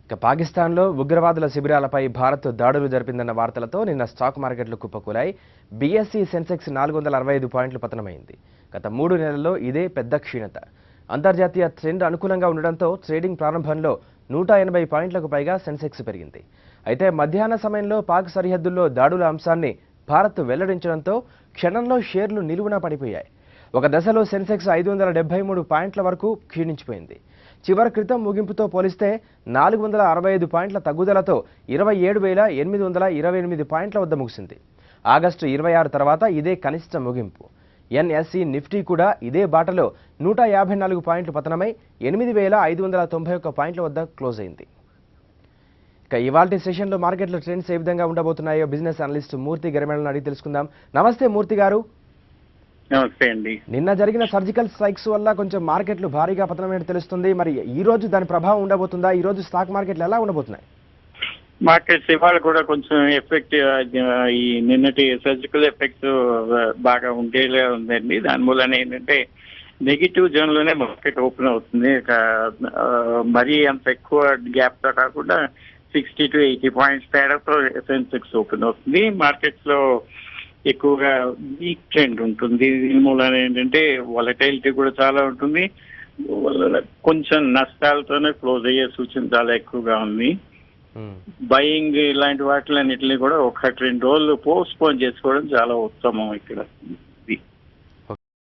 ఇక పాకిస్తాన్లో ఉగ్రవాదుల శిబిరాలపై భారత్ దాడులు జరిపిందన్న వార్తలతో నిన్న స్టాక్ మార్కెట్లు కుప్పకూలాయి. బీఎస్ఈ సెన్సెక్స్ 465 పాయింట్లు పతనమైంది. గత 3 నెలల్లో ఇదే పెద్ద క్షీణత. అంతర్జాతీయ ట్రెండ్ అనుకూలంగా ఉండడంతో ట్రేడింగ్ ప్రారంభంలో 180 పాయింట్లకు పైగా సెన్సెక్స్ పెరిగింది. అయితే మధ్యాహ్న సమయంలో పాక్ సరిహద్దుల్లో దాడుల అంశాన్ని భారత్ వెల్లడించడంతో క్షణంలో షేర్లు నిలువున పడిపోయాయి. ఒక దశలో సెన్సెక్స్ 573 పాయింట్ల వరకు క్షీణించిపోయింది. చివరి క్రితం ముగింపుతో పోలిస్తే 465 పాయింట్ల తగ్గుదలతో 27,828 పాయింట్ల వద్ద ముగిసింది. ఆగస్టు 26 తర్వాత ఇదే కనిష్ట ముగింపు. ఎన్ఎస్ఈ నిఫ్టీ కూడా ఇదే బాటలో 154 పాయింట్లు పతనమై 8,591 పాయింట్ల వద్ద క్లోజ్ అయింది. ఇక ఇవాల్టి సెషన్లో మార్కెట్లో ట్రెండ్స్ ఏ విధంగా ఉండబోతున్నాయో బిజినెస్ అనలిస్ట్ మూర్తి గరిమెళ్ళను అడిగి తెలుసుకుందాం. నమస్తే మూర్తి గారు. నమస్తే అండి. నిన్న జరిగిన సర్జికల్ స్ట్రైక్స్ వల్ల కొంచెం మార్కెట్లు భారీగా పతనమైనట్టు తెలుస్తుంది. మరి ఈ రోజు దాని ప్రభావం ఉండబోతుందా? ఈ రోజు స్టాక్ మార్కెట్లు ఎలా ఉండబోతున్నాయి? మార్కెట్స్ ఇవాళ కూడా కొంచెం ఎఫెక్ట్, ఈ నిన్నటి సర్జికల్ ఎఫెక్ట్ బాగా ఉండేలా ఉందండి. దాని మూలన ఏంటంటే నెగిటివ్ జోన్ లోనే మార్కెట్ ఓపెన్ అవుతుంది. మరీ అంత ఎక్కువ గ్యాప్ తో కాకుండా 60 to 80 పాయింట్స్ తేడాతో సెన్సెక్స్ ఓపెన్ అవుతుంది. మార్కెట్స్ లో ఎక్కువగా వీక్ ట్రెండ్ ఉంటుంది. దీని మూలన ఏంటంటే వాలటైలిటీ కూడా చాలా ఉంటుంది. కొంచెం నష్టాలతోనే క్లోజ్ అయ్యే సూచన చాలా ఎక్కువగా ఉంది. బయింగ్ ఇలాంటి వాటిలన్నిటిని కూడా 1-2 రోజులు పోస్ట్ పోన్ చేసుకోవడం చాలా ఉత్తమం ఇక్కడ.